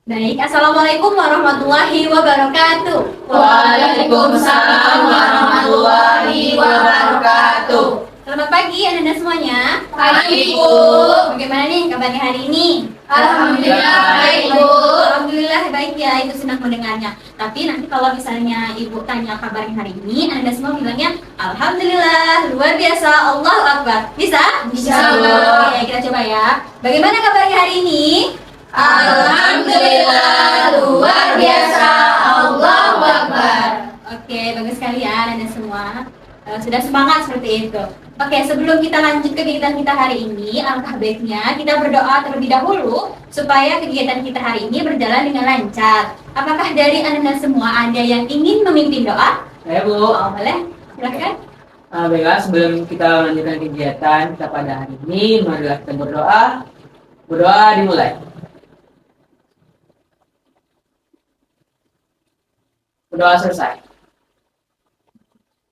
Baik, Assalamualaikum warahmatullahi wabarakatuh. Waalaikumsalam warahmatullahi wabarakatuh. Selamat pagi anak-anak semuanya. Pagi, Bu. Bagaimana nih kabarnya hari ini? Alhamdulillah baik, Bu. Alhamdulillah baik ya, itu senang mendengarnya. Tapi nanti kalau misalnya Ibu tanya kabarnya hari ini, anak-anak semua bilangnya Alhamdulillah, luar biasa, Allahu Akbar. Bisa? Bisa, Bu. Oke, kita coba ya. Bagaimana kabarnya hari ini? Alhamdulillah luar biasa, Allahu Akbar. Oke, bagus sekali ya anak-anak semua. Sudah semangat seperti itu. Oke, sebelum kita lanjut ke kegiatan kita hari ini, alangkah baiknya kita berdoa terlebih dahulu supaya kegiatan kita hari ini berjalan dengan lancar. Apakah dari anak-anak semua ada yang ingin memimpin doa? Saya Bu. Oh, boleh, silahkan. Baiklah, sebelum kita melanjutkan kegiatan kita pada hari ini, marilah kita berdoa. Berdoa dimulai. Berdoa selesai.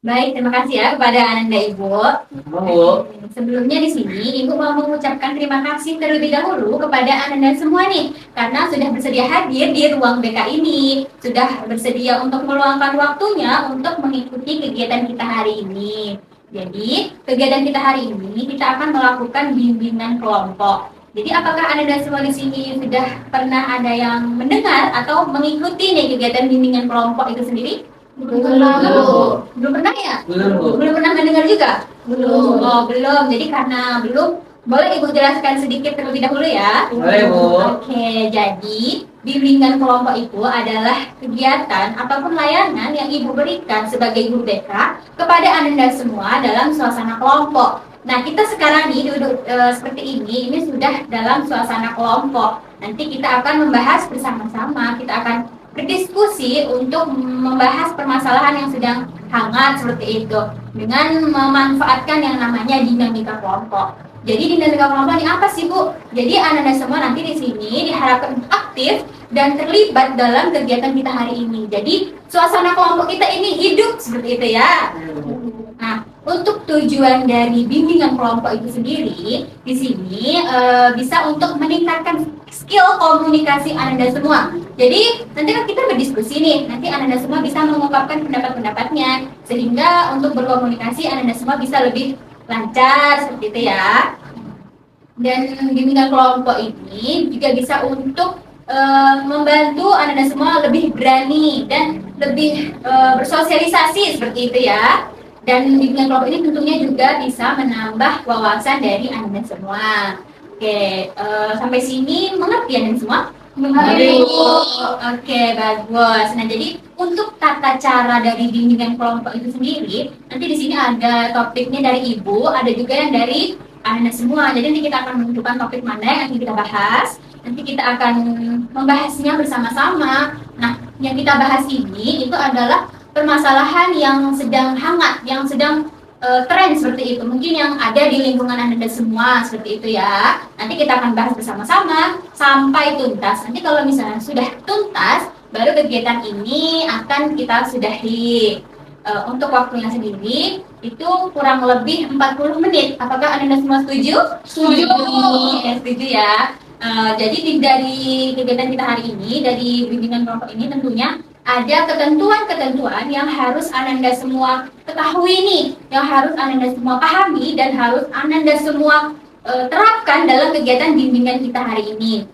Baik, terima kasih ya kepada Ananda Ibu. Bu. Sebelumnya di sini Ibu mau mengucapkan terima kasih terlebih dahulu kepada Ananda semua nih, karena sudah bersedia hadir di ruang BK ini, sudah bersedia untuk meluangkan waktunya untuk mengikuti kegiatan kita hari ini. Jadi, kegiatan kita hari ini kita akan melakukan bimbingan kelompok. Jadi, apakah Ananda semua di sini sudah pernah ada yang mendengar atau mengikuti nih kegiatan bimbingan kelompok itu sendiri? Belum pernah ya? Belum, Bu. Belum pernah mendengar juga? Belum. Oh, belum. Jadi karena belum, boleh Ibu jelaskan sedikit terlebih dahulu ya? Boleh, Bu. Oke, jadi bimbingan kelompok itu adalah kegiatan ataupun layanan yang Ibu berikan sebagai guru BK kepada Ananda semua dalam suasana kelompok. Nah, kita sekarang nih duduk seperti ini sudah dalam suasana kelompok. Nanti kita akan membahas bersama-sama, kita akan berdiskusi untuk membahas permasalahan yang sedang hangat seperti itu dengan memanfaatkan yang namanya dinamika kelompok. Jadi dinamika kelompok ini apa sih, Bu? Jadi anak-anak semua nanti di sini diharapkan aktif dan terlibat dalam kegiatan kita hari ini. Jadi suasana kelompok kita ini hidup seperti itu ya. Nah, untuk tujuan dari bimbingan kelompok itu sendiri, di sini bisa untuk meningkatkan skill komunikasi Ananda semua. Jadi nanti kan kita berdiskusi nih, nanti Ananda semua bisa mengungkapkan pendapat-pendapatnya, sehingga untuk berkomunikasi Ananda semua bisa lebih lancar seperti itu ya. Dan bimbingan kelompok ini juga bisa untuk membantu Ananda semua lebih berani dan lebih bersosialisasi seperti itu ya. Dan bimbingan kelompok ini tentunya juga bisa menambah wawasan dari Anda semua. Oke, sampai sini mengerti Anda semua? Mengerti, Bu. Oke, bagus. Nah, jadi untuk tata cara dari bimbingan kelompok itu sendiri, nanti di sini ada topiknya dari Ibu, ada juga yang dari Anda semua. Jadi nanti kita akan menentukan topik mana yang akan kita bahas. Nanti kita akan membahasnya bersama-sama. Nah, yang kita bahas ini itu adalah permasalahan yang sedang hangat, yang sedang tren seperti itu. Mungkin yang ada di lingkungan Anda semua seperti itu ya. Nanti kita akan bahas bersama-sama sampai tuntas. Nanti kalau misalnya sudah tuntas, baru kegiatan ini akan kita sudahi. Untuk waktunya sendiri itu kurang lebih 40 menit. Apakah Anda semua setuju? Setuju. Ya, setuju ya. Jadi dari kegiatan kita hari ini, dari bimbingan kelompok ini tentunya ada ketentuan-ketentuan yang harus Ananda semua ketahui nih, yang harus Ananda semua pahami dan harus Ananda semua terapkan dalam kegiatan bimbingan kita hari ini.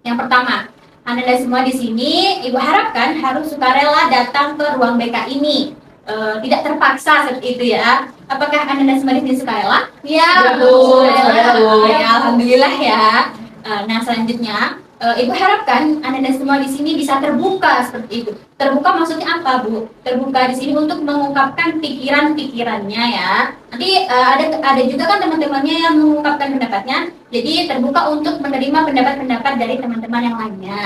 Yang pertama, Ananda semua di sini Ibu harapkan harus sukarela datang ke ruang BK ini. Tidak terpaksa seperti itu ya. Apakah Ananda semua di sini sukarela? Ya, Bu. sukarela. Bu. Ya, alhamdulillah ya. Nah, selanjutnya Ibu harapkan Anda semua di sini bisa terbuka seperti itu. Terbuka maksudnya apa, Bu? Terbuka di sini untuk mengungkapkan pikiran-pikirannya ya. Nanti ada juga kan teman-temannya yang mengungkapkan pendapatnya. Jadi terbuka untuk menerima pendapat-pendapat dari teman-teman yang lainnya.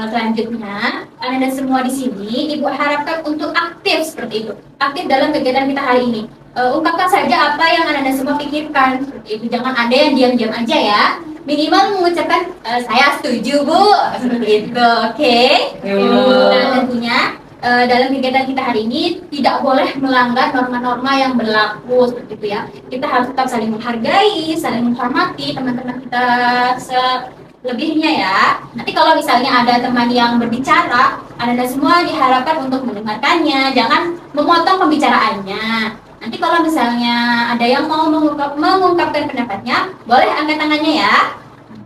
Selanjutnya, Anda semua di sini Ibu harapkan untuk aktif seperti itu. Aktif dalam kegiatan kita hari ini. Ungkapkan saja apa yang Anda semua pikirkan seperti itu. Jangan ada yang diam-diam aja ya. Minimal mengucapkan saya setuju, Bu, seperti itu. Oke. Nah, tentunya dalam kegiatan kita hari ini tidak boleh melanggar norma-norma yang berlaku seperti itu ya. Kita harus tetap saling menghargai, saling menghormati teman-teman kita lebihnya ya. Nanti kalau misalnya ada teman yang berbicara, Anda semua diharapkan untuk mendengarkannya, jangan memotong pembicaraannya. Nanti kalau misalnya ada yang mau mengungkapkan pendapatnya, boleh angkat tangannya ya.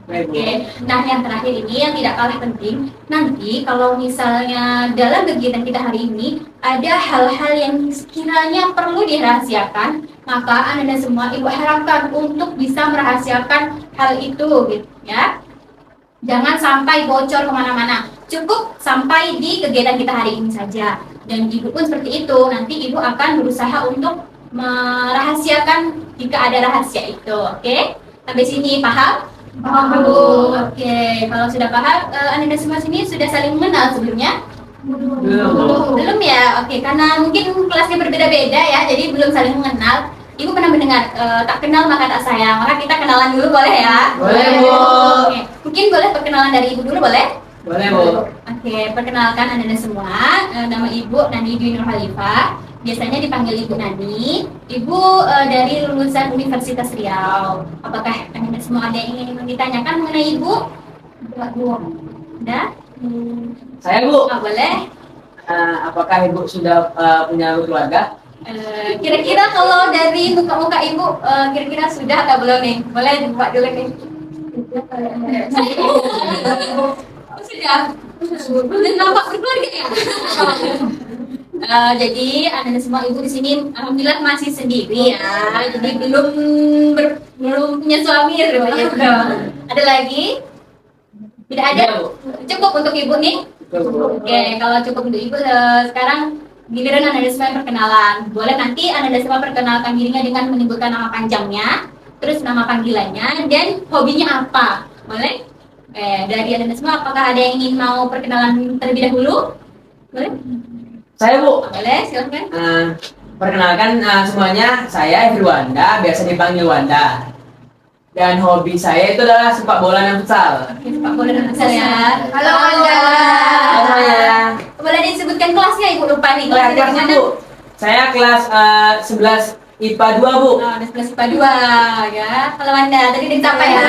Baik, Bu. Oke, nah yang terakhir ini yang tidak kalah penting, nanti kalau misalnya dalam kegiatan kita hari ini ada hal-hal yang sekiranya perlu dirahasiakan, maka Anda dan semua Ibu harapkan untuk bisa merahasiakan hal itu, gitu ya. Jangan sampai bocor kemana-mana, cukup sampai di kegiatan kita hari ini saja. Dan Ibu pun seperti itu, nanti Ibu akan berusaha untuk merahasiakan jika ada rahasia itu, oke? Sampai sini paham? Paham, Bu. Oke, kalau sudah paham, Anda semua sini sudah saling mengenal sebelumnya? Belum. Belum ya? Oke, karena mungkin kelasnya berbeda-beda ya, jadi belum saling mengenal. Ibu pernah mendengar, tak kenal maka tak sayang, maka kita kenalan dulu boleh ya? Boleh, Bu. Oke, mungkin boleh perkenalan dari Ibu dulu boleh? Boleh, Bu. Oke, perkenalkan Anda semua, nama Ibu Nani Dwi Nur Khalifah. Biasanya dipanggil Ibu Nani. Ibu dari lulusan Universitas Riau. Apakah Anda semua ada yang ingin ditanyakan mengenai Ibu? Ada? Saya, Bu. Boleh. Apakah Ibu sudah punya keluarga? Kira-kira kalau dari muka-muka Ibu, kira-kira sudah atau belum nih? Boleh dibuka dulu nih. Sudah. Belum nampak berkeluarga ya? Jadi Anda semua Ibu di sini alhamdulillah masih sendiri ya. Jadi belum punya suami rupanya belum. Ada lagi? Tidak ada? Iya, Bu. Cukup untuk Ibu nih? Betul, Bu. Oke, kalau cukup untuk Ibu sekarang giliran Anda semua yang perkenalan. Boleh nanti Anda semua perkenalkan dirinya dengan menyebutkan nama panjangnya, terus nama panggilannya dan hobinya apa. Boleh? Dari Anda semua apakah ada yang ingin mau perkenalan terlebih dahulu? Boleh? Saya, Bu. Boleh, silahkan. Perkenalkan semuanya, saya Firwanda, biasa dipanggil Wanda. Dan hobi saya itu adalah sepak bola dan futsal. Oke, sepak bola dan futsal ya. Halo, Anda. Halo semuanya. Boleh disebutkan kelasnya Ibu lupa nih. Kelas Kelasnya dari kelasnya, mana? Bu. Saya kelas 11 IPA 2, Bu. Oh, ada 11 IPA 2 ya. Halo Anda, tadi udah dicapai ya.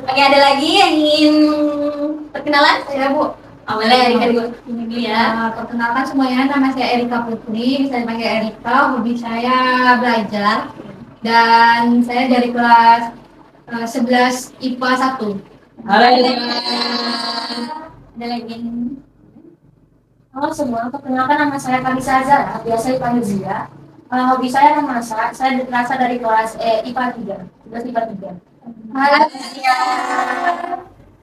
Oke, ada lagi yang ingin perkenalan? Saya, Bu. Boleh, Erika dulu. Ini dulu ya. Perkenalkan semuanya, nama saya Erika Putri, bisa dipanggil Erika. Hobi saya belajar dan saya dari kelas 11 IPA 1. Halo. Ada lagi yang Halo semua, perkenalkan nama saya Kalisa Azara, biasa dipanggil Zia. Hobi saya memasak, saya berasal dari kelas IPA 3, 11 IPA 3. Halo.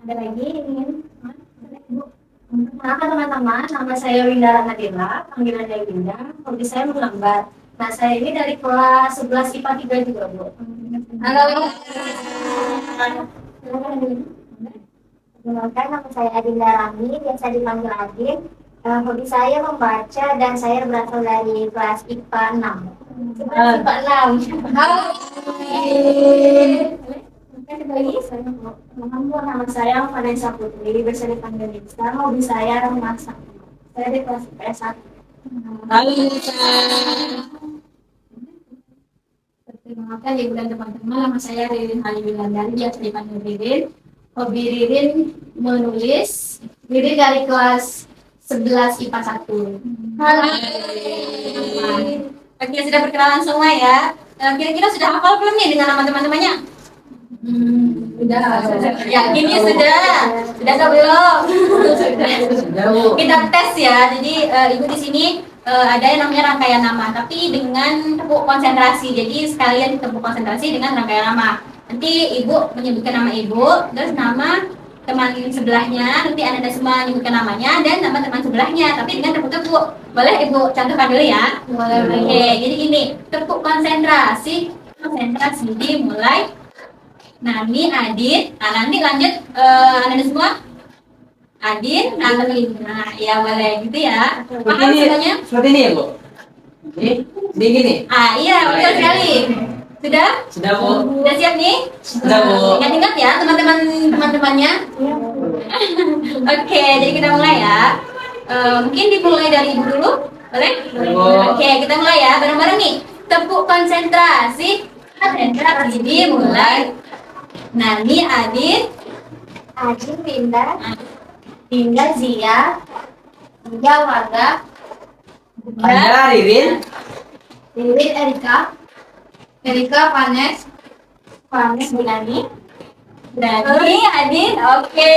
Ada lagi ingin? Perkenalkan teman-teman, nama saya Winda Nadila, panggilannya Winda. Hobi saya menggambar. Nah, saya ini dari kelas 11 IPA 3 juga, Bu. Halo. Perkenalkan nama saya Adinda Rami, biasa dipanggil Adin. Hobi saya membaca dan saya berasal dari kelas IPA 6. IPA 6. Halo. Nama saya Vanessa Putri, biasa dipanggil Nisa. Hobi saya memasak. Saya di kelas IPS 1. Halo. Perkenalkan Ibu dan teman-teman, nama saya Ririn Haliwilandari, biasa dipanggil Ririn. Hobi Ririn menulis. Ririn dari kelas 11 IPA 1. Halo. Oke, sudah perkenalan semua ya. Kira-kira sudah hafal belum nih dengan nama teman-temannya? Sudah. Yakin ya sudah. Sudah atau belum? Sudah, Bu. Kita tes ya. Jadi Ibu di sini ada yang namanya rangkaian nama, tapi dengan tepuk konsentrasi. Jadi sekalian tepuk konsentrasi dengan rangkaian nama. Nanti Ibu menyebutkan nama Ibu, terus nama teman sebelahnya, nanti Anda semua menyebutkan namanya dan nama teman sebelahnya, tapi dengan tepuk-tepuk. Boleh Ibu contohkan dulu ya? Boleh. Oke, jadi gini, tepuk konsentrasi. Konsentrasi dimulai. Nani, Adin, nah nanti lanjut Anda semua. Adin, Nani, nah ya boleh gitu ya. Paham semuanya? Seperti ini ya, Bu. Ini gini. Iya betul sekali. Sudah? Sudah, Bu. Sudah siap nih? Sudah, Bu. Ingat-ingat ya teman-temannya. Oke, jadi kita mulai ya. Mungkin dimulai dari Ibu dulu, boleh? Boleh, Bu. Oke, kita mulai ya bareng-bareng nih. Tepuk konsentrasi. Konsentrasi dimulai. Nani, Adin, Ajin Winda, Dinda Zia, Dinda Warga, Anda Ririn, Lilin Erika, Erika Vanes, Vanes Bulani, Berani, Adin, oke.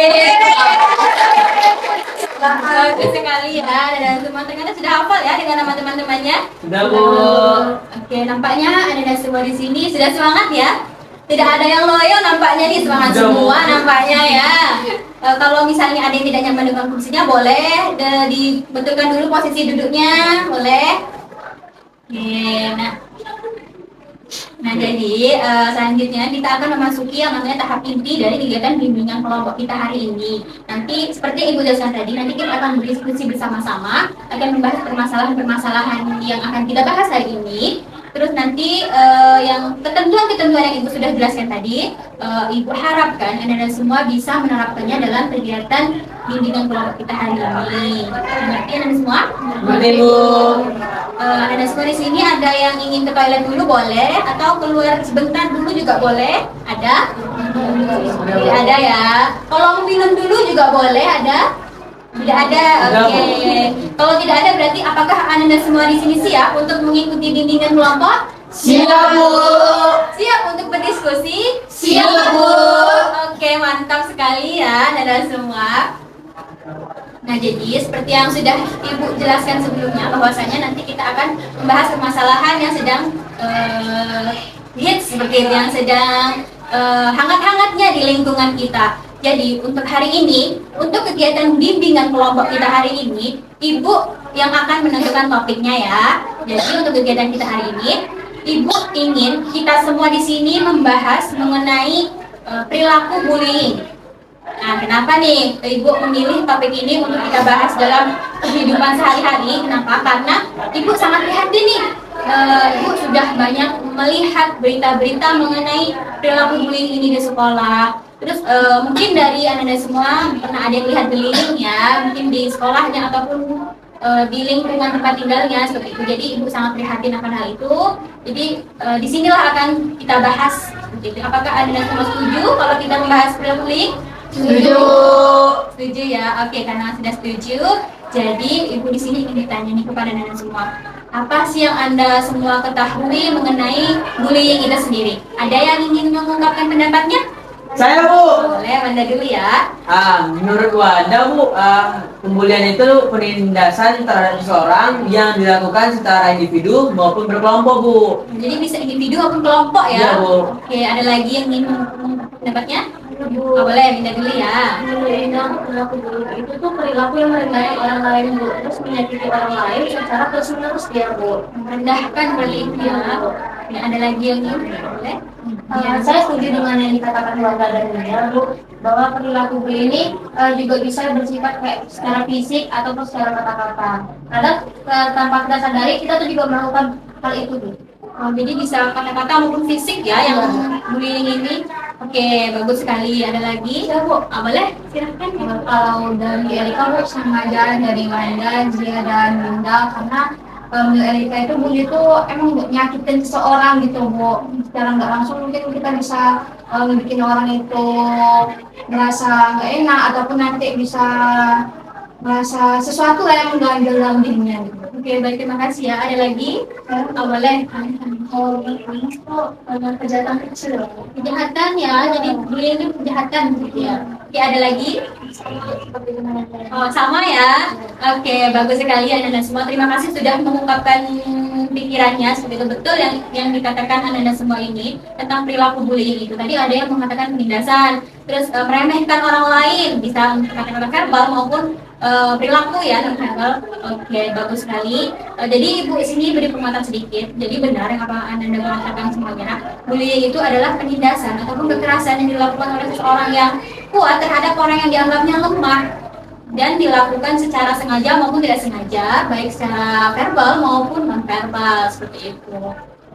Bagus sekali ya, dan semua ternyata sudah hafal ya dengan nama teman-temannya. sudah Bu. Oke, nampaknya ada semua di sini sudah semangat ya. Tidak ada yang loyo nampaknya nih, semangat Sudah, Bu. semua nampaknya ya. Kalau misalnya ada yang tidak nyaman dengan kursinya boleh dibetulkan dulu posisi duduknya, boleh. Oke, nah jadi selanjutnya kita akan memasuki yang namanya tahap inti dari kegiatan bimbingan kelompok kita hari ini. Nanti seperti yang Ibu jelaskan tadi, nanti kita akan berdiskusi bersama-sama, akan membahas permasalahan-permasalahan yang akan kita bahas hari ini. Terus nanti yang ketentuan-ketentuan yang Ibu sudah jelaskan tadi, Ibu harapkan Anda semua bisa menerapkannya dalam kegiatan bimbingan kelompok kita hari ini. Mengerti Anda semua? Mengerti, Bu. Ada semua di sini ada yang ingin ke toilet dulu boleh, atau keluar sebentar dulu juga boleh. Ada? Tidak ada ya. Kalau mau minum dulu juga boleh. Ada? Tidak ada. Oke. Kalau tidak ada berarti apakah Anda semua di sini siap untuk mengikuti bimbingan kelompok? Siap Bu. Siap untuk berdiskusi? Siap, Bu. Oke, mantap sekali ya Anda semua. Nah, jadi seperti yang sudah Ibu jelaskan sebelumnya, bahwasanya nanti kita akan membahas permasalahan yang sedang hits, seperti itu, yang sedang hangat-hangatnya di lingkungan kita. Jadi untuk hari ini, untuk kegiatan bimbingan kelompok kita hari ini, Ibu yang akan menentukan topiknya ya. Jadi untuk kegiatan kita hari ini, Ibu ingin kita semua di sini membahas mengenai perilaku bullying. Nah, kenapa nih Ibu memilih topik ini untuk kita bahas dalam kehidupan sehari-hari? Kenapa? Karena Ibu sangat prihatin nih. Ibu sudah banyak melihat berita-berita mengenai perilaku bullying ini di sekolah. Terus mungkin dari Anda semua pernah ada yang lihat bullying ya, mungkin di sekolahnya ataupun di lingkungan tempat tinggalnya seperti itu. Jadi Ibu sangat prihatin akan hal itu. Jadi disinilah akan kita bahas. Seperti itu. Apakah Anda semua setuju kalau kita membahas perilaku bullying? Setuju. Setuju ya. Oke, karena sudah setuju, jadi Ibu di sini ingin ditanya nih kepada Anda semua. Apa sih yang Anda semua ketahui mengenai bullying itu sendiri? Ada yang ingin mengungkapkan pendapatnya? Saya Bu. Boleh, Anda dulu ya. Menurut Wanda Bu, pembulian itu penindasan terhadap seseorang yang dilakukan secara individu maupun berkelompok Bu. Jadi bisa individu maupun kelompok ya? Iya, Bu. Oke, ada lagi yang ingin mengungkapkan pendapatnya? Oh, boleh, minta dulu ya. perilaku bullying itu tuh perilaku yang merendahkan orang lain, Bu, terus menyakiti orang lain secara terus-menerus dia, Bu. Merendahkan berarti itu ya. Oke, ada lagi yang ingin? Boleh? Saya setuju dengan yang dikatakan Warga dan Dinda, Bu, bahwa perilaku bullying ini juga bisa bersifat kayak secara fisik ataupun secara kata-kata. Kadang tanpa kita sadari kita tuh juga melakukan hal itu, Bu. Jadi bisa kata-kata maupun fisik ya yang bullying ini. Oke, bagus sekali. Ada lagi? Ya Bu, Boleh, silahkan. kalau dari Erika Bu sama aja dari Wanda, Zia dan Linda, karena menurut Erika itu bully itu emang nyakitin seseorang gitu Bu. Secara nggak langsung mungkin kita bisa bikin orang itu merasa nggak enak ataupun nanti bisa merasa sesuatu lah yang mengganjal dalam dirinya gitu. Oke, baik, terima kasih ya. Ada lagi? Boleh. Kalau itu kejahatan kecil, Kejahatan ya, jadi bullying itu kejahatan gitu ya. Oke, ada lagi? Oh, sama ya. Oke, bagus sekali Anda semua. Terima kasih sudah mengungkapkan pikirannya seperti itu, betul yang dikatakan Anda semua ini tentang perilaku bullying itu. Tadi ada yang mengatakan penindasan, terus meremehkan orang lain, bisa kata-kata verbal maupun perilaku ya non verbal. Oke, bagus sekali. Jadi Ibu sini beri penguatan sedikit. Jadi benar yang apa Anda mengatakan semuanya. Bullying itu adalah penindasan ataupun kekerasan yang dilakukan oleh seseorang yang kuat terhadap orang yang dianggapnya lemah dan dilakukan secara sengaja maupun tidak sengaja, baik secara verbal maupun non verbal seperti itu.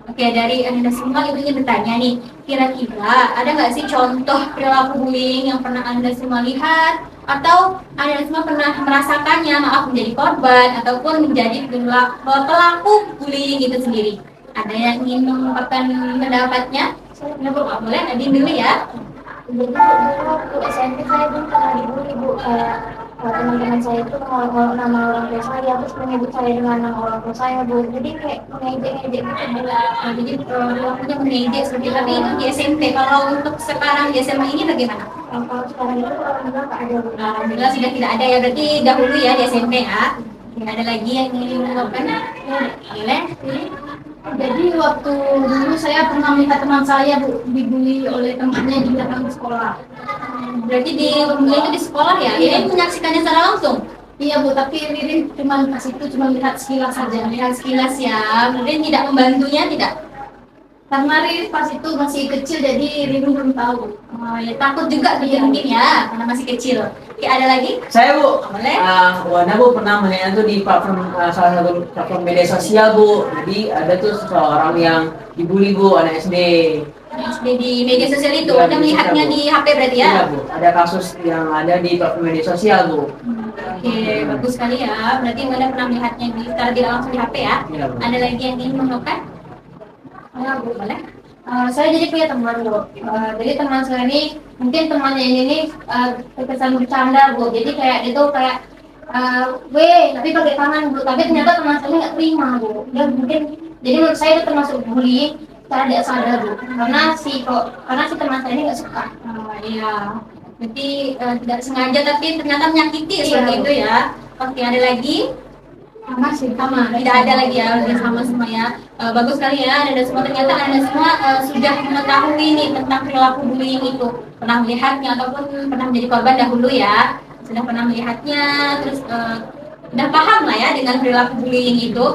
Oke, dari Anda semua Ibu ingin bertanya nih, kira-kira ada nggak sih contoh perilaku bullying yang pernah Anda semua lihat atau Anda semua pernah merasakannya, maaf menjadi korban ataupun menjadi pelaku bullying itu sendiri? Ada yang ingin mengungkapkan pendapatnya? Boleh, Nadine dulu ya. Jadi dulu waktu SMP saya pun pernah dibully bu, kayak teman-teman saya itu ngolok-ngolok nama orang tua saya, terus menyebut saya dengan nama orang tua saya bu, jadi kayak mengejek-ngejek gitu bu. Nah, jadi waktunya mengejek seperti tapi itu di SMP. Kalau untuk sekarang di SMA ini bagaimana? Kalau sekarang itu alhamdulillah nggak ada bu. Alhamdulillah sudah tidak ada ya, berarti dahulu ya di SMP ya. Tidak ada lagi yang ingin mengungkapkan. Boleh? Jadi waktu dulu saya pernah melihat teman saya bu, dibully oleh temannya di belakang sekolah. Berarti di itu di sekolah ya? Ini menyaksikannya secara langsung. Iya bu, tapi Ririn cuma pas itu cuma lihat sekilas saja. Lihat sekilas ya, kemudian tidak membantunya tidak? Karena Ririn pas itu masih kecil, jadi Ririn belum tahu. Oh, ya, takut juga mungkin ya, karena masih kecil. Oke, ada lagi? Saya Bu, Boleh? Wanda Bu pernah melihat tuh di platform salah satu platform media sosial Bu. Jadi ada tuh seseorang yang dibully Bu, anak SD. Di media sosial itu, Iya, Anda di melihatnya sosial, Bu. di HP berarti ya? Iya Bu, ada kasus yang ada di platform media sosial Bu. Oke, bagus sekali ya. Berarti Anda pernah melihatnya secara tidak langsung di HP ya? Iya Bu. Ada lagi yang ingin menambahkan? Bu, boleh? Saya jadi punya teman bu. Jadi teman saya ini mungkin temannya ini nih terkesan bercanda bu. Jadi kayak dia tuh kayak weh tapi pakai tangan bu. Tapi ternyata teman saya ini nggak terima bu. Dia mungkin jadi menurut saya itu termasuk bullying secara tidak sadar bu. Karena si teman saya ini nggak suka. Iya. Berarti tidak sengaja tapi ternyata menyakiti seperti Bu. itu ya. Oke, ada lagi? Sama, tidak ada lagi ya, udah sama semua ya. Bagus sekali ya, Anda semua ternyata Anda semua sudah mengetahui nih tentang perilaku bullying itu, pernah melihatnya ataupun pernah menjadi korban dahulu ya, sudah pernah melihatnya, terus udah paham lah ya dengan perilaku bullying itu.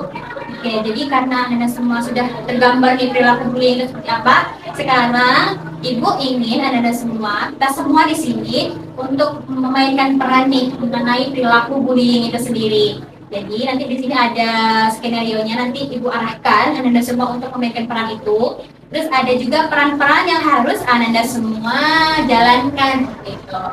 Oke, jadi karena Anda semua sudah tergambar di perilaku bullying itu seperti apa, sekarang Ibu ingin Anda semua, kita semua di sini untuk memainkan peran nih mengenai perilaku bullying itu sendiri. Jadi nanti di sini ada skenario-nya, nanti Ibu arahkan Anda semua untuk memainkan peran itu. Terus ada juga peran-peran yang harus Anda semua jalankan gitu.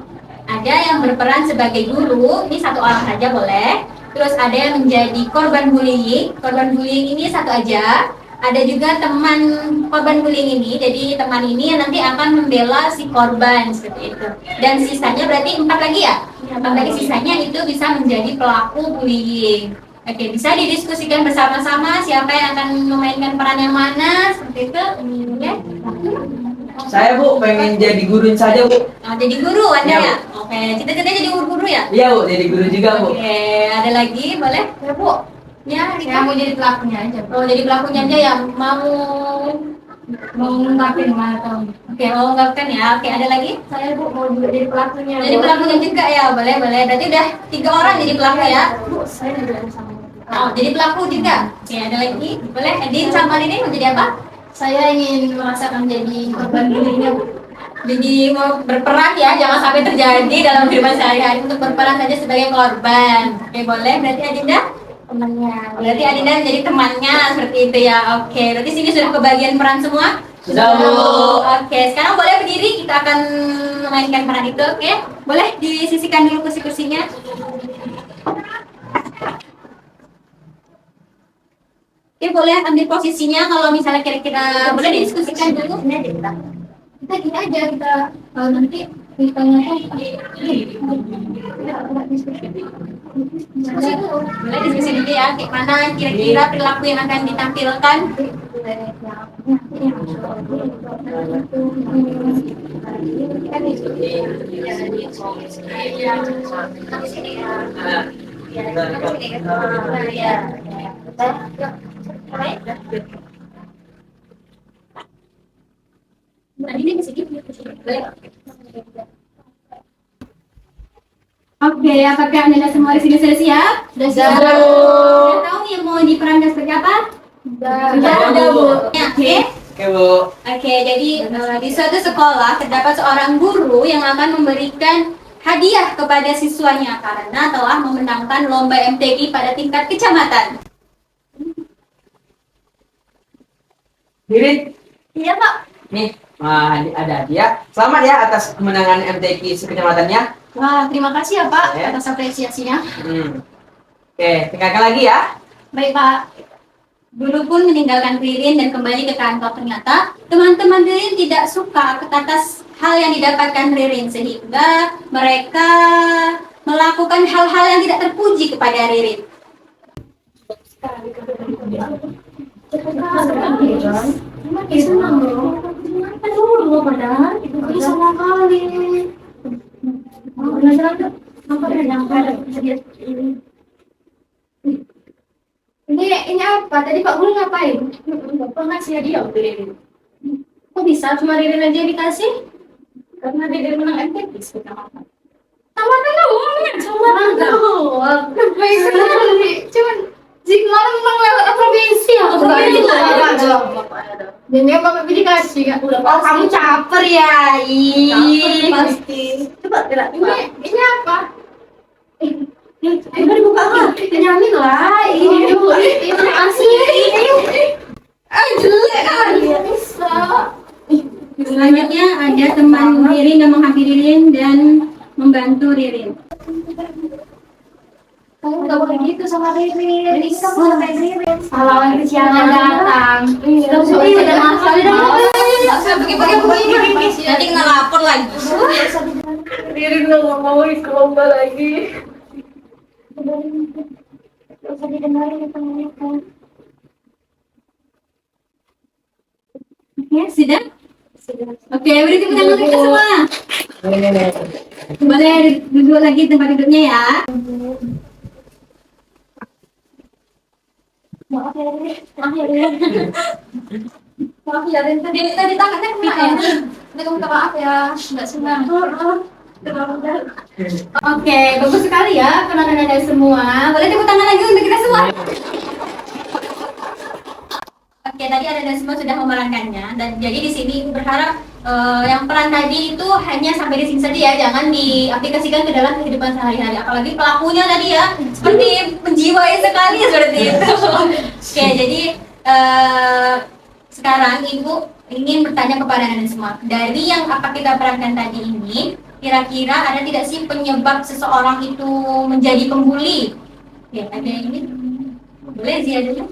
Ada yang berperan sebagai guru, ini satu orang saja boleh. Terus ada yang menjadi korban bullying. Korban bullying ini satu aja. Ada juga teman korban bullying ini, jadi teman ini yang nanti akan membela si korban seperti itu. Dan sisanya berarti 4 lagi ya? 4 lagi sisanya itu bisa menjadi pelaku bullying. Oke, bisa didiskusikan bersama-sama siapa yang akan memainkan peran yang mana seperti itu. Oke. Saya Bu pengen jadi guru saja Bu. Jadi guru Anda Iya, ya? Bu. Oke, cita-citanya jadi guru ya? Iya Bu, jadi guru juga Bu. Oke, ada lagi boleh? Ya Bu. Ya, Saya mau jadi pelakunya aja. Oh, jadi pelakunya aja yang mau Ngungkapin mana tahu. Oke, mau ungkapkan ya. Oke, ada lagi? Saya bu mau juga jadi pelakunya. Jadi Bu. pelakunya juga ya, boleh boleh. Berarti udah 3 orang jadi pelaku ya. Bu, saya juga ada sama. Oh, jadi pelaku juga. Oke, ada lagi? Boleh. Edin sama Rini mau jadi apa? Saya ingin merasakan jadi korban bullyingnya bu. Jadi mau berperan ya, jangan sampai terjadi dalam kehidupan sehari-hari, untuk berperan saja sebagai korban. Oke, boleh. Berarti Adinda? Temannya. Berarti Adinda menjadi temannya seperti itu ya. Oke, berarti sini sudah kebagian peran semua? Sudah, Bu. Oke, sekarang boleh berdiri, kita akan memainkan peran itu. Oke, boleh disisikan dulu kursi-kursinya. Oke, boleh ambil posisinya kalau misalnya kira-kira boleh didiskusikan dulu. Ini aja kita. Kita gini aja, kita nanti ditanya Boleh diskusi dulu ya, kayak mana kira-kira perilaku yang akan ditampilkan. Tadi di sini. Boleh. Oke, apakah Anda semua di sini sudah siap? Sudah siap. Sudah tahu nih mau diperankan seperti apa? Sudah, Bu. Oke. Oke Bu. Oke, jadi di suatu sekolah terdapat seorang guru yang akan memberikan hadiah kepada siswanya karena telah memenangkan lomba MTQ pada tingkat kecamatan. Ririn, Iya, Pak. nih ada hadiah. Selamat ya atas kemenangan MTQ sekecamatannya. Wah, terima kasih ya Pak Ya. atas apresiasinya. Oke, tinggalkan lagi ya. Baik, Pak. Guru pun meninggalkan Ririn dan kembali ke kantor. Ternyata teman-teman Ririn tidak suka atas hal yang didapatkan Ririn sehingga mereka melakukan hal-hal yang tidak terpuji kepada Ririn. Makin senang loh. Kan dulu padahal itu sama kali. Penasaran apa yang ada ini? Ini apa? Tadi Pak Guru ngapain? Bapak ngasih hadiah untuk Ririn. Kok bisa cuma Ririn aja yang dikasih? Karena Ririn menang MTQ kecamatan. Kecamatan doang, kecamatan doang. Baik sekali. Cuman jika kemarin menang lewat provinsi ya. Jadi Bapak dikasih kan? Oh, kamu caper ya? Caper pasti. Coba gerak. Ini apa? Ayo dibuka lah. Nyanyi lah. Ini asli. Jelek kali ya bisa. Selanjutnya ada teman Ririn yang menghampiri Ririn dan membantu Ririn. Kamu gak boleh gitu sama Ririn. Ini kamu sama Ririn. Pahlawan kesiangan datang. Sudah masalah. Begini. Nanti kena lapor lagi. Ririn gak mau ikut lomba lagi. Gak usah didengarin teman-teman. Ya, sudah? Oke, beri tepuk tangan kita semua. Boleh duduk lagi tempat duduknya ya. Maaf ya Ririn. Maaf ya Ririn. Tadi tangannya kena ya. Minta maaf ya. Nggak senang. Oke, bagus sekali ya penonton Anda semua. Boleh tepuk tangan lagi untuk kita semua. Oke, tadi Anda semua sudah memerankannya dan jadi di sini berharap yang peran tadi itu hanya sampai di sini saja ya, jangan diaplikasikan ke dalam kehidupan sehari-hari. Apalagi pelakunya tadi ya, seperti menjiwai sekali seperti itu. Oke, jadi sekarang Ibu ingin bertanya kepada Anda semua. Dari yang apa kita perankan tadi ini, kira-kira ada tidak sih penyebab seseorang itu menjadi pembuli? Ya, ada yang ini. Boleh sih ada.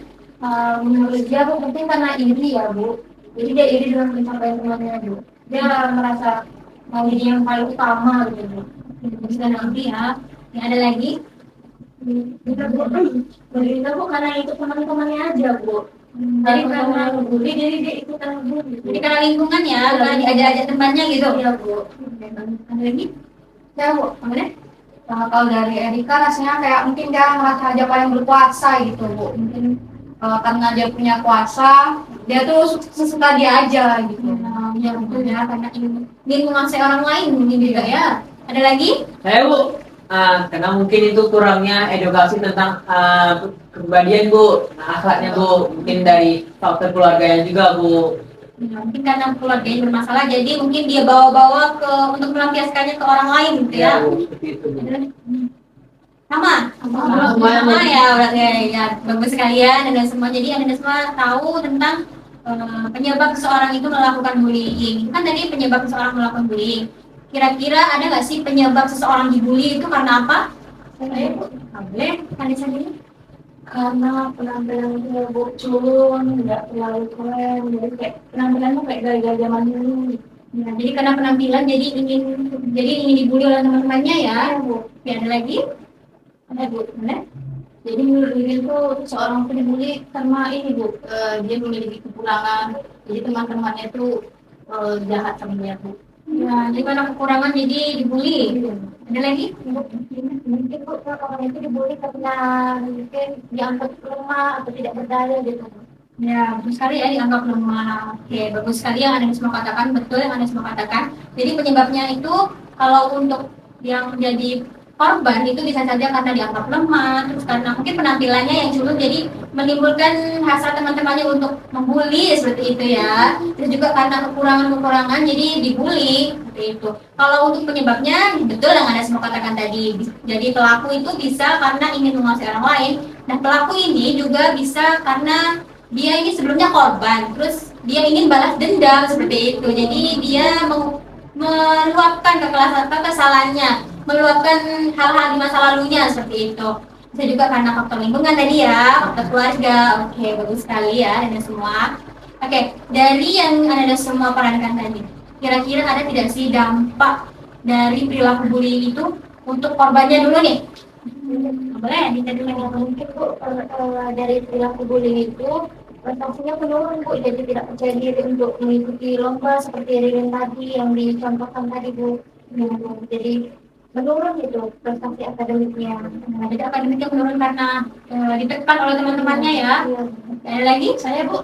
Menurut dia Bu, mungkin karena iri ya Bu. Jadi dia iri dengan pencapaian temannya Bu. Dia merasa mau jadi yang paling utama gitu Bu. Sudah nanti ya. Yang ada lagi? Kita Bu, berita Bu karena itu teman-temannya aja Bu. Jadi karena ngebully, jadi dia ikutan ngebully. Jadi karena lingkungan ya, karena diajak-ajak temannya gitu. Iya Bu. Ada lagi? Ya Bu, Kemudian? Kalau dari Erika rasanya kayak mungkin dia merasa aja paling berkuasa gitu Bu. Mungkin karena dia punya kuasa, dia tuh sesuka dia aja gitu. Ya betul ya, karena ingin menguasai orang lain mungkin juga ya. Ada lagi? Saya Bu, karena mungkin itu kurangnya edukasi tentang kepribadian Bu, akhlaknya Bu, mungkin dari faktor keluarganya juga Bu. Ya, mungkin karena keluarganya bermasalah, jadi mungkin dia bawa-bawa untuk melampiaskannya ke orang lain gitu ya. Bu, seperti itu Bu. Ada lagi? Sama Sama. ya, berarti ya bagus sekalian dan semua. Jadi Anda semua tahu tentang penyebab seseorang itu melakukan bullying. Itu kan tadi penyebab seseorang melakukan bullying. Kira-kira ada nggak sih penyebab seseorang dibully itu karena apa? Saya boleh tadi saja. karena penampilannya bocor, nggak terlalu keren, jadi kayak penampilannya kayak gaya-gaya zaman dulu. Ya, jadi karena penampilan jadi ingin dibully oleh teman-temannya ya. Bu. Ya, ada lagi? Ada Bu, boleh? Jadi menurut Ririn tuh seorang itu dibully karena ini Bu, dia memiliki kekurangan, jadi teman-temannya tuh jahat sama dia Bu. Ya, jadi karena kekurangan jadi dibully. Ada lagi? Mungkin Bu, orang itu dibully karena mungkin dianggap lemah atau tidak berdaya gitu. Ya, betul sekali ya, dianggap lemah. Oke, bagus sekali yang Anda semua katakan, betul yang Anda semua katakan. Jadi penyebabnya itu kalau untuk yang menjadi korban itu bisa saja karena dianggap lemah, terus karena mungkin penampilannya yang culun jadi menimbulkan hasrat teman-temannya untuk membuli seperti itu ya. Terus juga karena kekurangan-kekurangan jadi dibully seperti itu. Kalau untuk penyebabnya betul yang Anda semua katakan tadi. Jadi pelaku itu bisa karena ingin menguasai orang lain. Nah, pelaku ini juga bisa karena dia ini sebelumnya korban, terus dia ingin balas dendam seperti itu. Jadi dia meluapkan kesalahannya, meluapkan hal-hal di masa lalunya seperti itu. Bisa juga karena faktor lingkungan tadi ya, faktor keluarga. Oke, bagus sekali ya Anda semua. Oke, dari yang Anda semua perankan tadi, kira-kira ada tidak sih dampak dari perilaku bullying itu untuk korbannya dulu nih? Boleh, Dita dulu nih. Mungkin Bu, dari perilaku bullying itu prestasinya menurun Bu, jadi tidak percaya diri untuk mengikuti lomba seperti Ririn tadi yang dicontohkan tadi Bu. Jadi menurun itu prestasi akademiknya. Nah, jadi akademiknya menurun karena ditekan oleh teman-temannya ya. Iya. Ada lagi saya Bu.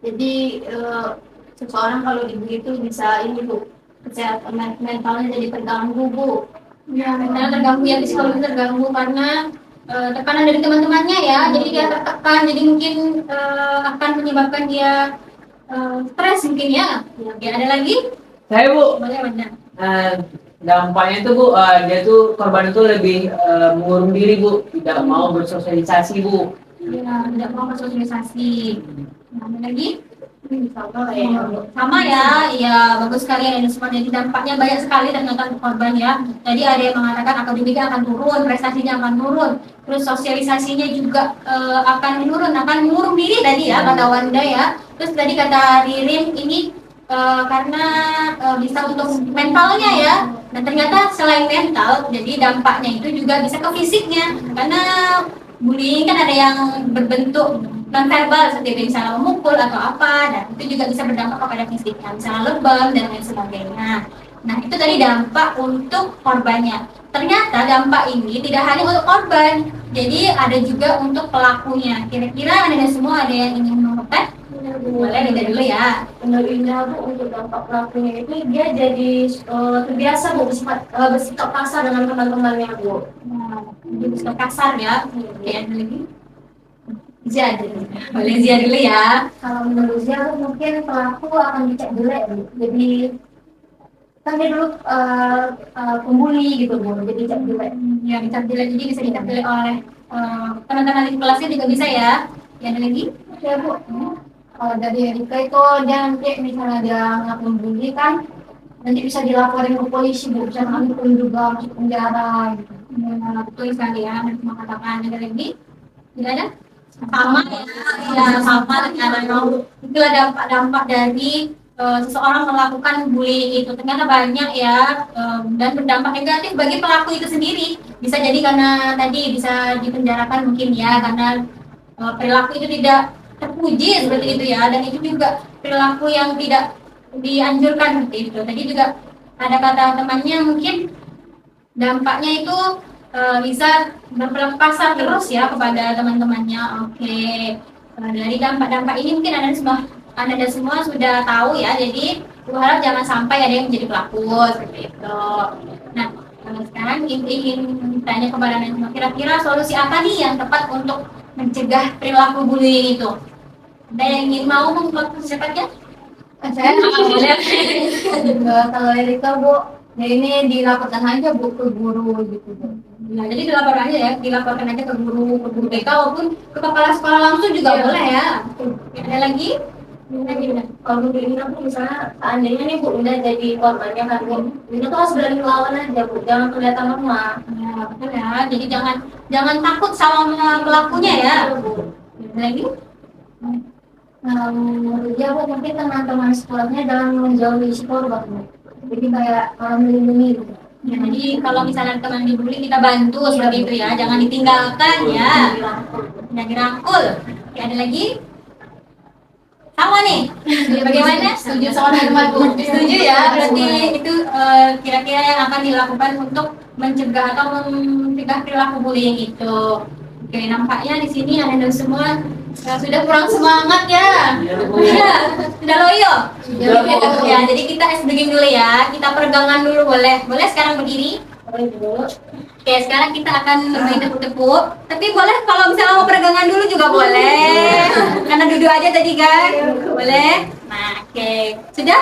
Jadi seseorang kalau dibully itu bisa ini Bu, kesehatan mentalnya jadi terganggu Bu. Ya, mental terganggu ya, psikologi terganggu karena tekanan dari teman-temannya ya. Jadi dia tertekan, jadi mungkin akan menyebabkan dia stres mungkin ya. Ya, ada lagi? Saya Bu, Boleh benar. dampaknya itu Bu, dia tuh korban itu lebih mengurung diri Bu, tidak mau bersosialisasi Bu. Ya, tidak mau bersosialisasi. Nah, ada lagi? Sama Ya, iya bagus sekali ya, semua. Jadi dampaknya banyak sekali ternyata untuk korban ya. Jadi ada yang mengatakan akademiknya akan turun, prestasinya akan turun, terus sosialisasinya juga akan menurun, akan mengurung diri tadi ya kata Wanda ya. Terus tadi kata Ririn ini karena bisa untuk mentalnya ya. Dan ternyata selain mental, jadi dampaknya itu juga bisa ke fisiknya. Karena bullying kan ada yang berbentuk non verbal seperti misalnya memukul atau apa, dan itu juga bisa berdampak kepada fisiknya, misalnya lebam dan lain sebagainya. Nah itu tadi dampak untuk korbannya. Ternyata dampak ini tidak hanya untuk korban, jadi ada juga untuk pelakunya. Kira-kira anda semua ada yang ingin mengetahui? Boleh dari dulu ya. menurut Indah Bu, untuk dampak pelakunya itu dia jadi terbiasa Bu bersikap kasar dengan teman-temannya Bu. Nah, jadi bisa kasar ya. Oke, ada lagi? Zia dulu. Boleh Zia dulu ya. Kalau menurut dia Bu, mungkin pelaku akan dicap jelek Bu. Jadi kan dia dulu pembuli gitu Bu, jadi dicap jelek. Ya, dicap jelek, jadi bisa dicap jelek oleh teman-teman di kelasnya juga bisa ya. Ya, ada lagi? Ya Bu, kalau dari Erika itu dia nanti misalnya dia ngelakuin bully kan, nanti bisa dilaporin ke polisi Bu, bisa langsung juga masuk penjara gitu. Ya, betul sekali ya. Nanti mau katakan ada lagi? Tidak ada? Sama ya, sama dengan itulah dampak-dampak dari seseorang melakukan bullying itu. Ternyata banyak ya, dan berdampak negatif bagi pelaku itu sendiri. Bisa jadi karena tadi bisa dipenjarakan mungkin ya, karena perilaku itu tidak terpuji seperti itu ya, dan itu juga perilaku yang tidak dianjurkan seperti itu. Tadi juga ada kata temannya mungkin dampaknya itu bisa berperilaku kasar terus ya kepada teman-temannya. Oke. Dari dampak-dampak ini mungkin anda semua sudah tahu ya. Jadi aku harap jangan sampai ada yang menjadi pelaku seperti itu. Nah, sekarang ingin tanya kepada anda semua, kira-kira solusi apa nih yang tepat untuk mencegah perilaku bullying itu? Ada yang ingin mau membuat secepatnya? Saya boleh. Kalau Erika Bu, ya ini dilaporkan aja Bu ke guru gitu Bu. Nah, jadi dilaporkan aja ke guru BK maupun ke kepala sekolah langsung juga boleh ya. Ada lagi? Kalau menurut Indah Bu, misalnya seandainya nih Bu, Indah jadi korbannya kan Bu, Indah tuh harus berani melawan aja Bu, jangan kelihatan lemah. Ya, betul ya. Jadi jangan takut sama pelakunya ya. Ada lagi? Menurut dia Bu, mungkin teman-teman sekolahnya jangan menjauhi si korban Bu. Jadi kayak melindungi gitu. Ya, jadi kalau misalnya teman dibully kita bantu seperti itu ya, jangan ditinggalkan ya. Jangan dirangkul. Oke, ada lagi? Sama nih. Bagaimana? Setuju sama teman Bu. Setuju ya. Berarti itu kira-kira yang akan dilakukan untuk mencegah atau mencegah perilaku bullying itu. Oke, nampaknya di sini Anda semua sudah kurang semangat ya. Sudah loyo. Ya, jadi kita begini dulu ya. Kita peregangan dulu boleh. Boleh sekarang berdiri? Boleh dulu. Oke, sekarang kita akan bermain tepuk-tepuk. Tapi boleh kalau misalnya mau peregangan dulu juga boleh. Karena duduk aja tadi kan. Boleh? Nah, oke. Sudah?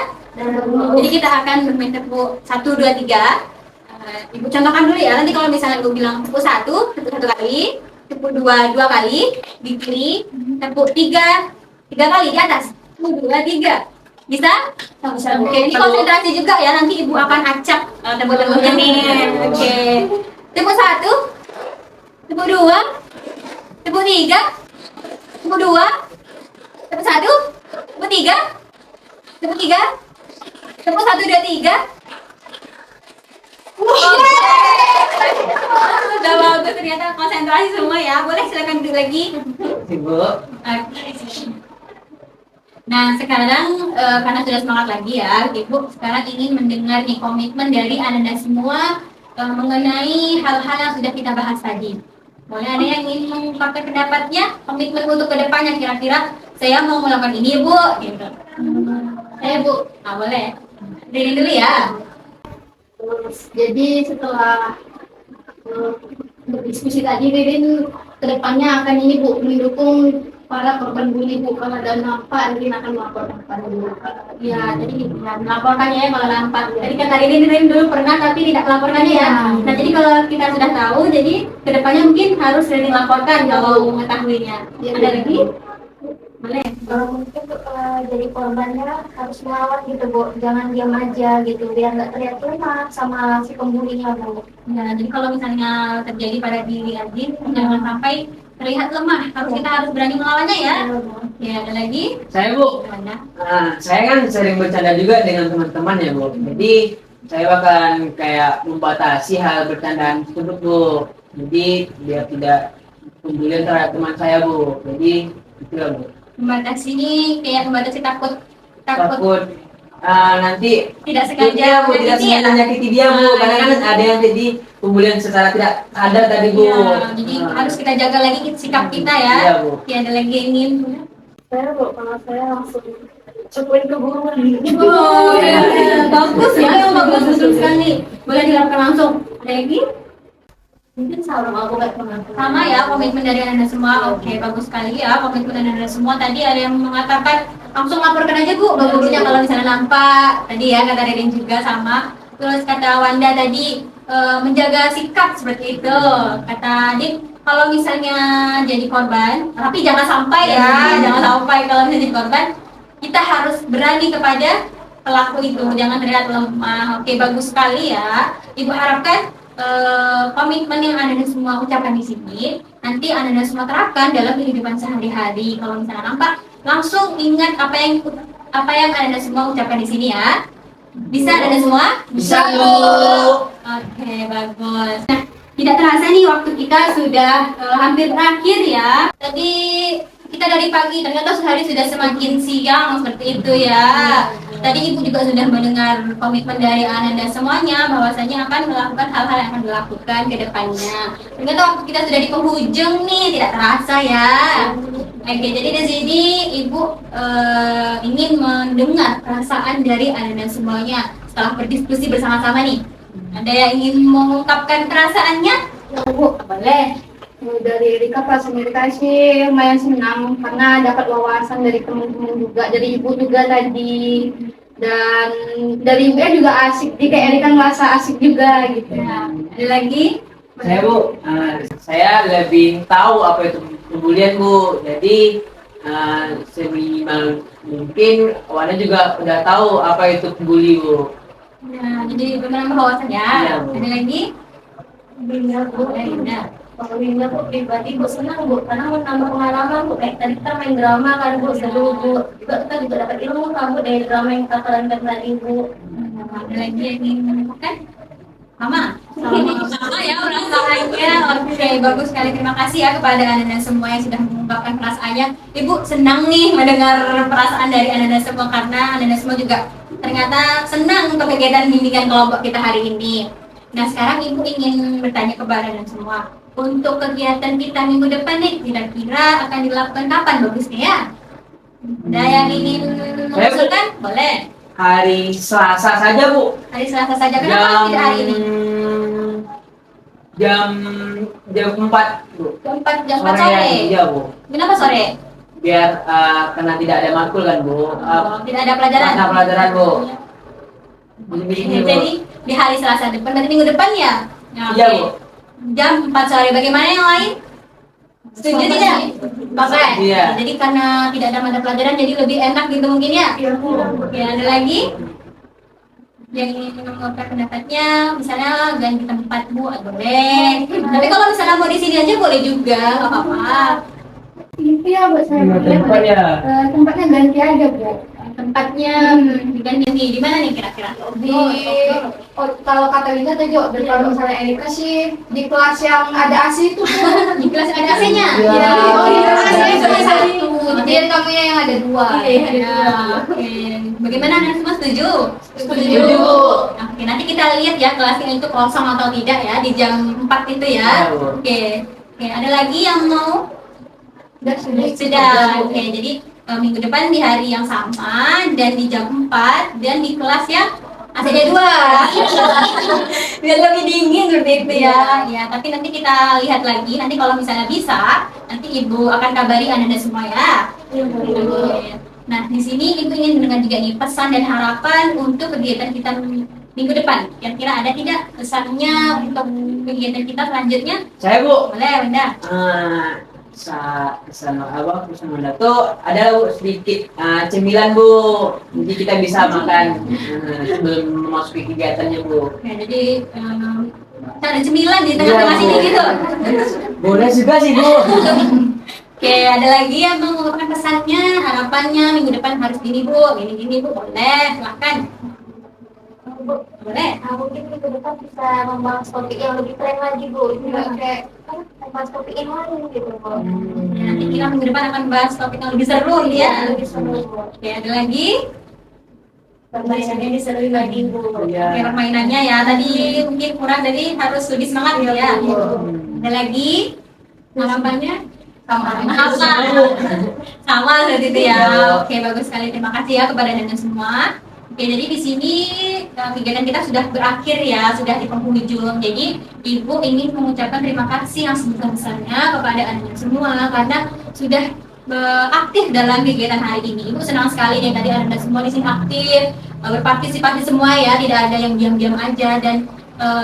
Jadi kita akan bermain tepuk 1, 2, 3. Ibu contohkan dulu ya. Nanti kalau misalnya ibu bilang tepuk 1, tepuk 1 kali. Tepuk 2, 2 kali. Di kiri. Tepuk 3, 3 kali di atas. 1, 2, 3. Bisa? Bisa. Oke, ini konsentrasi juga ya. Nanti ibu akan acak tepuk-tepuknya nih. Oke. Tepuk 1, tepuk 2, tepuk 3, tepuk 2, tepuk 1, tepuk 3, tepuk 3, Tepuk 1, 2, 3. Udah bagus ternyata konsentrasi semua ya. Boleh silakan duduk lagi. Ibu. Oke. Nah sekarang karena sudah semangat lagi ya, Ibu sekarang ingin mendengar nih komitmen dari Anda semua mengenai hal-hal yang sudah kita bahas tadi. Boleh ada yang ingin mengungkapkan pendapatnya, komitmen untuk kedepannya kira-kira saya mau melakukan ini Bu, gitu. Bu, boleh. Dari dulu ya. Jadi setelah berdiskusi tadi, Ririn kedepannya akan ini Bu mendukung para korban bully Bu. Kalau ada nampak, Ririn akan melaporkan kepada Bu. Ya, jadi melaporkannya ya kalau nampak. Jadi kata Ririn dulu pernah tapi tidak melaporkannya ya. Nah, jadi kalau kita sudah tahu, jadi kedepannya mungkin harus Ririn laporkan kalau mengetahuinya. Ada lagi? Boleh. Mungkin jadi korbannya harus melawan gitu Bu, jangan diam aja gitu biar nggak terlihat lemah sama si pembulinya Bu. Nah, jadi kalau misalnya terjadi pada diri Adin, jangan sampai terlihat lemah. Kita harus berani melawannya ya. Ya, ada lagi? Saya Bu. Gimana? Saya kan sering bercanda juga dengan teman-teman ya Bu. Jadi saya bakalan kayak membatasi hal bercandaan tersebut Bu. Jadi biar tidak pembulian terhadap teman saya Bu. Jadi itu lah Bu. Membatasi ini kayak membatasi takut nanti tidak sengaja Iya, Bu, tidak menyakiti ya? sengaja menyakiti dia Bu. Karena kan ada yang jadi pembulian secara tidak sadar tadi Bu. Iya, jadi harus kita jaga lagi sikap kita ya. Iya, Bu. Ya, ada lagi yang ingin. Saya Bu, kalau saya langsung cobain ke guru. Oh, ya. Bagus ya, yang bagus betul sekali. Boleh dilakukan langsung. Ada lagi? Mungkin sama aku kayak teman. Sama ya komitmen dari Anda semua. Oke, bagus sekali ya komitmen dari Anda semua. Tadi ada yang mengatakan langsung laporkan aja Bu ke gurunya kalau misalnya nampak. Tadi ya kata Ririn juga sama. Terus kata Wanda tadi menjaga sikap seperti itu. Kata Adik kalau misalnya jadi korban, tapi jangan sampai ya, jangan sampai kalau misalnya jadi korban, kita harus berani kepada pelaku itu, jangan terlihat lemah. Oke, bagus sekali ya. Ibu harapkan komitmen yang Anda semua ucapkan di sini nanti Anda semua terapkan dalam kehidupan sehari-hari. Kalau misalnya nampak, langsung ingat apa yang Anda semua ucapkan di sini ya. Bisa Anda semua? Bisa Bu. Oke, bagus. Nah, tidak terasa nih waktu kita sudah hampir berakhir ya. Tadi kita dari pagi, ternyata sehari sudah semakin siang seperti itu ya. Tadi Ibu juga sudah mendengar komitmen dari Ananda semuanya bahwasanya akan melakukan hal-hal yang akan dilakukan ke depannya. Ternyata waktu kita sudah di penghujung nih, tidak terasa ya. Oke, jadi di sini Ibu ingin mendengar perasaan dari Ananda semuanya setelah berdiskusi bersama-sama nih. Ada yang ingin mengungkapkan perasaannya? Bu, Boleh. dari Rika perasaan Rika sih lumayan senang karena dapat wawasan dari teman-teman juga, dari ibu juga tadi, dan dari ibu juga asik, jadi kayak Rika ngerasa asik juga gitu. Nah, ada lagi? Saya Bu, saya lebih tahu apa itu pembulian Bu. Jadi seminimal mungkin Wanda juga udah tahu apa itu pembuli Bu. Nah, jadi benar wawasan ya. Iya, Bu. Ada lagi? Benar Bu. Nah, Kalau Winda Bu pribadi Bu senang Bu karena menambah pengalaman Bu. Kayak tadi kita main drama kan Bu, seru Bu. Juga kita juga dapat ilmu kan Bu dari drama yang kita perankan tadi Bu. ada lagi yang ingin menambahkan? Sama ya perasaannya. Oke, bagus sekali. Terima kasih ya kepada Anda semua yang sudah mengungkapkan perasaannya. Ibu senang nih mendengar perasaan dari Anda semua karena Anda semua juga ternyata senang untuk kegiatan bimbingan kelompok kita hari ini. Nah, sekarang Ibu ingin bertanya kepada Anda semua. Untuk kegiatan kita minggu depan nih, kira-kira akan dilakukan kapan bagusnya ya? Ada yang ingin mengusulkan? Boleh. Hari Selasa saja Bu. Hari Selasa saja. Kenapa tidak hari ini? Jam 4 Bu. Jam 4 sore. Iya Bu. Kenapa sore? Biar karena tidak ada matkul kan Bu. Tidak ada pelajaran. Ada pelajaran Bu. Ini Bu. Jadi di hari Selasa depan, berarti minggu depan ya? Iya Bu. Jam 4 sore. Bagaimana yang lain? Setuju tidak? Bapak. Iya. Jadi karena tidak ada mata pelajaran jadi lebih enak gitu mungkin ya? Iya Bu. Ya, ada lagi? Yang ingin mengungkapkan pendapatnya, misalnya ganti tempat Bu, boleh. Tapi kalau misalnya mau di sini aja boleh juga, nggak apa-apa. Iya Bu, saya Tempat ya. tempatnya ganti aja Bu. tempatnya dan di mana nih kira-kira? Kalau kata Winda tadi kalau misalnya Erika sih di kelas yang ada AC itu Di kelas ada AC-nya. Iya. AC cuma satu, jadi kamunya yang ada dua. Oke. Bagaimana anda semua setuju? Setuju. Oke, nanti kita lihat ya kelasnya itu kosong atau tidak ya di jam 4 itu ya. Iya, Bu. Oke, ada lagi yang mau? Sudah. Sudah. Oke, jadi minggu depan di hari yang sama dan di jam 4 dan di kelas yang AC-nya 2. Biar lebih dingin seperti itu ya. Ya, tapi nanti kita lihat lagi. Nanti kalau misalnya bisa, nanti Ibu akan kabari Anda semua ya. Oke. Nah, di sini Ibu ingin mendengar juga nih pesan dan harapan untuk kegiatan kita minggu depan. Kira-kira ada tidak pesannya untuk kegiatan kita selanjutnya? Saya Bu, Boleh, Bunda. sama apa bersama Anda tuh ada Bu, sedikit cemilan Bu, jadi kita bisa makan sebelum memasuki kegiatannya Bu. Oke, jadi ada cemilan di tengah-tengah sini gitu. Boleh juga sih Bu. Oke, ada lagi yang mau mengungkapkan pesannya, harapannya minggu depan harus gini Bu, gini Bu, boleh, silahkan. Boleh. Mungkin minggu depan bisa membahas topik yang lebih keren lagi Bu. Kayak membahas topik yang lain gitu Bu. Ya, nanti kita minggu depan akan bahas topik yang lebih seru ya. Lebih seru Bu. Oke, ada lagi? Permainannya diseruin lagi Bu. Oke, permainannya ya tadi mungkin kurang, jadi harus lebih semangat ya. Ada lagi? Harapannya? Sama seperti itu ya. Oke, bagus sekali. Terima kasih ya kepada Anda semua. Oke, jadi di sini kegiatan kita sudah berakhir ya, sudah di penghujung. Jadi Ibu ingin mengucapkan terima kasih yang sebesar-besarnya kepada Anda semua karena sudah aktif dalam kegiatan hari ini. Ibu senang sekali nih tadi Anda semua di sini aktif, berpartisipasi semua ya, tidak ada yang diam-diam aja dan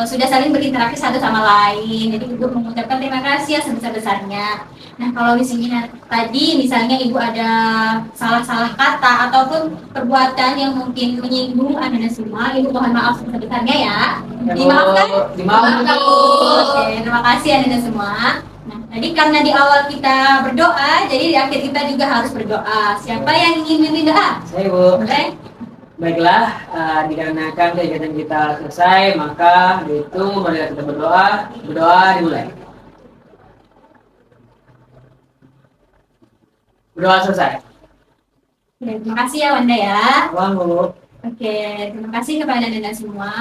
sudah saling berinteraksi satu sama lain. Jadi Ibu mengucapkan terima kasih yang sebesar-besarnya. Nah, kalau di sini tadi misalnya Ibu ada salah-salah kata ataupun perbuatan yang mungkin menyinggung Anda semua, Ibu mohon maaf sebesar-besarnya ya. Dimaafkan? Dimaafkan. Oke, terima kasih Anda semua. Nah, tadi karena di awal kita berdoa, jadi di akhir kita juga harus berdoa. Siapa yang ingin memimpin doa? Saya Bu. Boleh? Baiklah, dikarenakan kegiatan kita selesai, maka itu mari kita berdoa. Berdoa dimulai. Berdoa selesai. Oke, terima kasih ya Wanda ya. Bang Bu. Oke, terima kasih kepada Anda semua.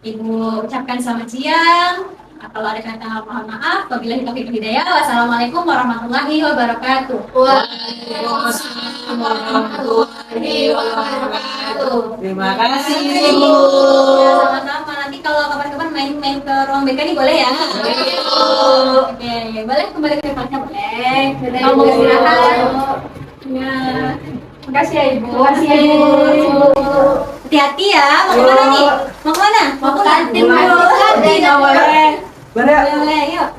Ibu ucapkan selamat siang. Kalau ada kata mohon maaf, wabillahi taufiq wal hidayah. Wassalamualaikum warahmatullahi wabarakatuh. Waalaikumsalam warahmatullahi wabarakatuh. Terima kasih Ibu. Ya, sama-sama. Nanti kalau kapan-kapan main-main ke ruang BK ini boleh ya? Oke, boleh kembali ke kelasnya boleh. Kalau mau istirahat. Ya. Makasih ya Ibu. Makasih ya, Ibu. Hati-hati ya. Mau kemana nih? Mau kemana? Mau ke kantin dulu. Boleh. Boleh, yuk.